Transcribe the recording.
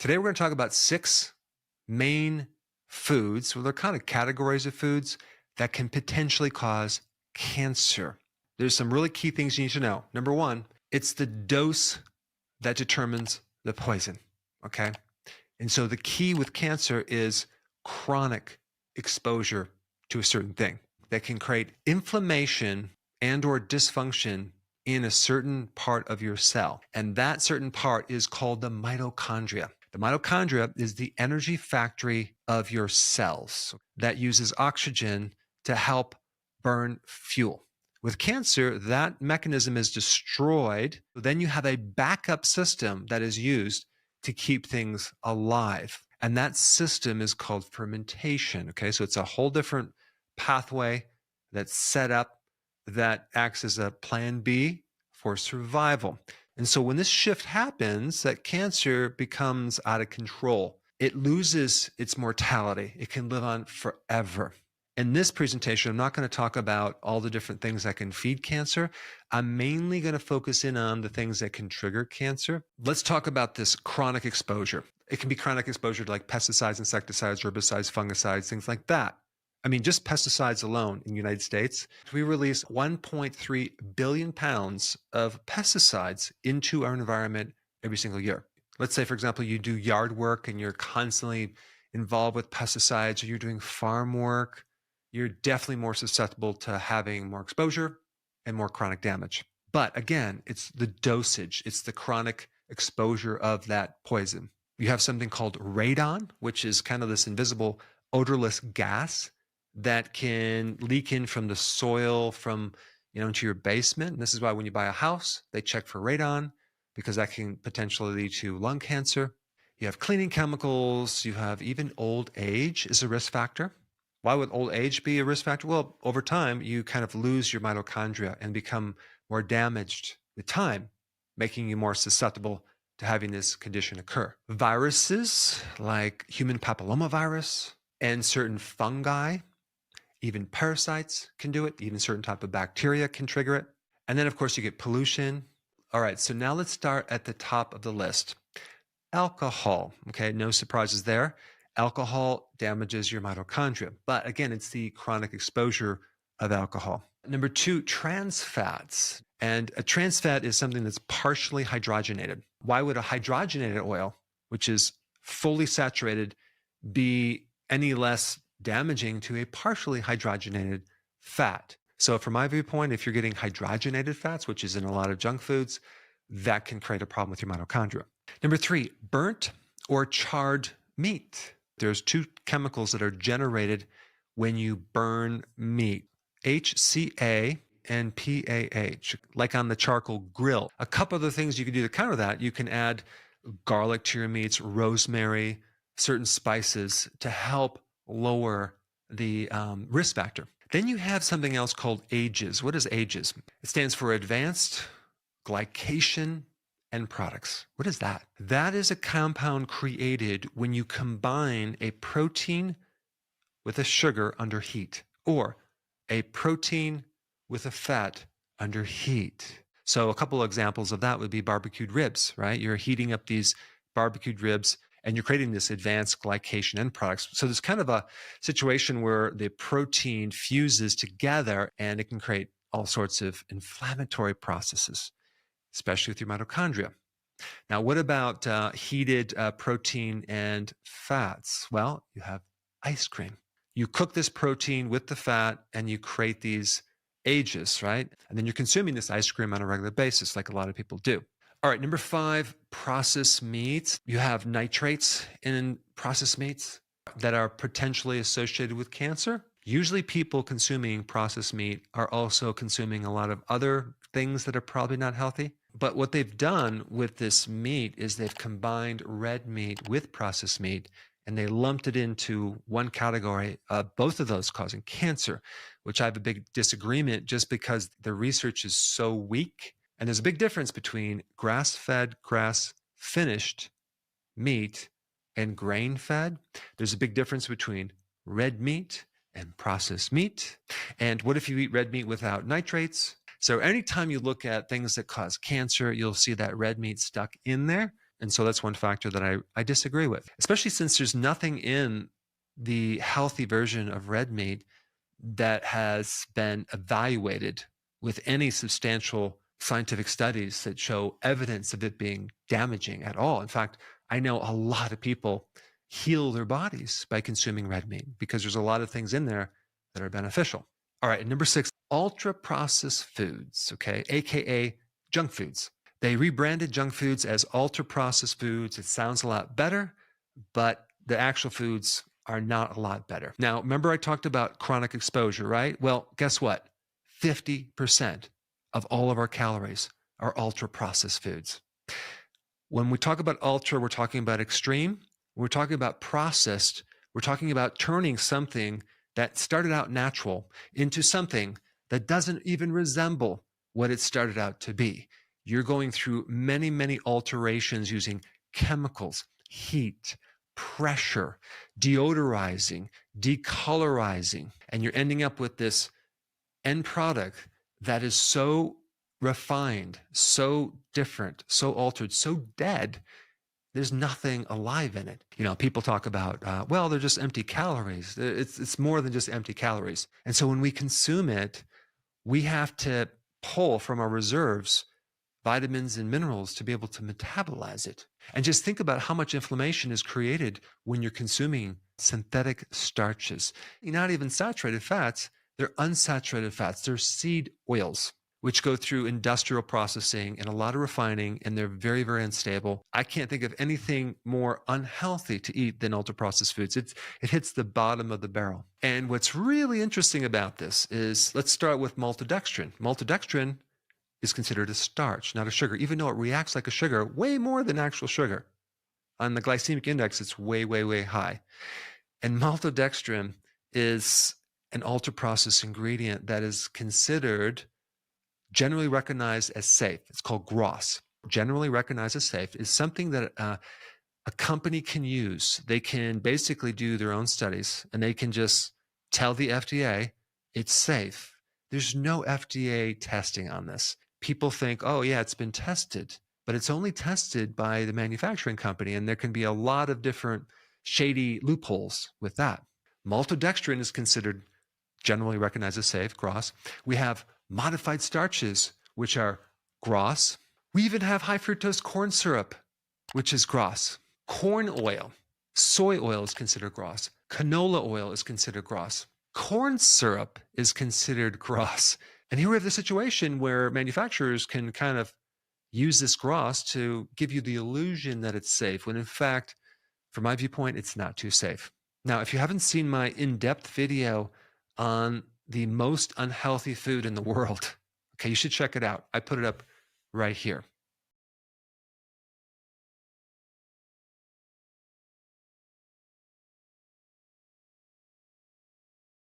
Today we're going to talk about 6 main foods, well, they're kind of categories of foods that can potentially cause cancer. There's some really key things you need to know. Number 1, it's the dose that determines the poison, okay? And so the key with cancer is chronic exposure to a certain thing that can create inflammation and or dysfunction in a certain part of your cell. And that certain part is called the mitochondria. The mitochondria is the energy factory of your cells that uses oxygen to help burn fuel. With cancer, that mechanism is destroyed. Then you have a backup system that is used to keep things alive. And that system is called fermentation. Okay, so it's a whole different pathway that's set up that acts as a plan B for survival. And so when this shift happens, that cancer becomes out of control. It loses its mortality. It can live on forever. In this presentation, I'm not going to talk about all the different things that can feed cancer. I'm mainly going to focus in on the things that can trigger cancer. Let's talk about this chronic exposure. It can be chronic exposure to like pesticides, insecticides, herbicides, fungicides, things like that. I mean, just pesticides alone in the United States, we release 1.3 billion pounds of pesticides into our environment every single year. Let's say, for example, you do yard work and you're constantly involved with pesticides, or you're doing farm work, you're definitely more susceptible to having more exposure and more chronic damage. But again, it's the dosage, it's the chronic exposure of that poison. You have something called radon, which is kind of this invisible odorless gas that can leak in from the soil into your basement. And this is why when you buy a house, they check for radon, because that can potentially lead to lung cancer. You have cleaning chemicals. You have even old age is a risk factor. Why would old age be a risk factor? Well, over time, you kind of lose your mitochondria and become more damaged with time, making you more susceptible to having this condition occur. Viruses like human papillomavirus and certain fungi, even parasites can do it. Even certain type of bacteria can trigger it. And then, of course, you get pollution. All right, so now let's start at the top of the list. Alcohol, okay, no surprises there. Alcohol damages your mitochondria. But again, it's the chronic exposure of alcohol. Number 2, trans fats. And a trans fat is something that's partially hydrogenated. Why would a hydrogenated oil, which is fully saturated, be any less damaging to a partially hydrogenated fat? So from my viewpoint, if you're getting hydrogenated fats, which is in a lot of junk foods, that can create a problem with your mitochondria. Number 3, burnt or charred meat. There's 2 chemicals that are generated when you burn meat, HCA and PAH, like on the charcoal grill. A couple other things you can do to counter that, you can add garlic to your meats, rosemary, certain spices to help lower the risk factor. Then you have something else called AGEs. What is AGEs? It stands for Advanced Glycation End Products. What is that? That is a compound created when you combine a protein with a sugar under heat, or a protein with a fat under heat. So a couple of examples of that would be barbecued ribs, right? You're heating up these barbecued ribs and you're creating this advanced glycation end products. So there's kind of a situation where the protein fuses together and it can create all sorts of inflammatory processes, especially with your mitochondria. Now, what about heated protein and fats? Well, you have ice cream. You cook this protein with the fat and you create these AGEs, right? And then you're consuming this ice cream on a regular basis, like a lot of people do. All right, number 5, processed meats. You have nitrates in processed meats that are potentially associated with cancer. Usually people consuming processed meat are also consuming a lot of other things that are probably not healthy. But what they've done with this meat is they've combined red meat with processed meat, and they lumped it into one category, both of those causing cancer, which I have a big disagreement just because the research is so weak. And there's a big difference between grass-fed, grass-finished meat and grain-fed. There's a big difference between red meat and processed meat. And what if you eat red meat without nitrates? So anytime you look at things that cause cancer, you'll see that red meat stuck in there. And so that's one factor that I disagree with, especially since there's nothing in the healthy version of red meat that has been evaluated with any substantial scientific studies that show evidence of it being damaging at all. In fact, I know a lot of people heal their bodies by consuming red meat because there's a lot of things in there that are beneficial. All right, and number 6, ultra-processed foods, okay, aka junk foods. They rebranded junk foods as ultra-processed foods. It sounds a lot better, but the actual foods are not a lot better. Now, remember I talked about chronic exposure, right? Well, guess what? 50% of all of our calories are ultra-processed foods. When we talk about ultra, we're talking about extreme. When we're talking about processed, we're talking about turning something that started out natural into something that doesn't even resemble what it started out to be. You're going through many, many alterations using chemicals, heat, pressure, deodorizing, decolorizing, and you're ending up with this end product that is so refined, so different, so altered, so dead, there's nothing alive in it. You know, people talk about, well, they're just empty calories. It's more than just empty calories. And so when we consume it, we have to pull from our reserves vitamins and minerals to be able to metabolize it. And just think about how much inflammation is created when you're consuming synthetic starches. Not even saturated fats, they're unsaturated fats. They're seed oils, which go through industrial processing and a lot of refining, and they're very, very unstable. I can't think of anything more unhealthy to eat than ultra-processed foods. It hits the bottom of the barrel. And what's really interesting about this is, let's start with maltodextrin. Maltodextrin is considered a starch, not a sugar, even though it reacts like a sugar way more than actual sugar. On the glycemic index, it's way, way, way high. And maltodextrin is an ultra-processed ingredient that is considered generally recognized as safe. It's called GRAS. Generally recognized as safe is something that a company can use. They can basically do their own studies and they can just tell the FDA it's safe. There's no FDA testing on this. People think, oh yeah, it's been tested, but it's only tested by the manufacturing company, and there can be a lot of different shady loopholes with that. Maltodextrin is considered generally recognized as safe, GRAS. We have modified starches, which are GRAS. We even have high fructose corn syrup, which is GRAS. Corn oil, soy oil is considered GRAS. Canola oil is considered GRAS. Corn syrup is considered GRAS. And here we have the situation where manufacturers can kind of use this GRAS to give you the illusion that it's safe, when in fact, from my viewpoint, it's not too safe. Now, if you haven't seen my in-depth video on the most unhealthy food in the world, okay, you should check it out. I put it up right here.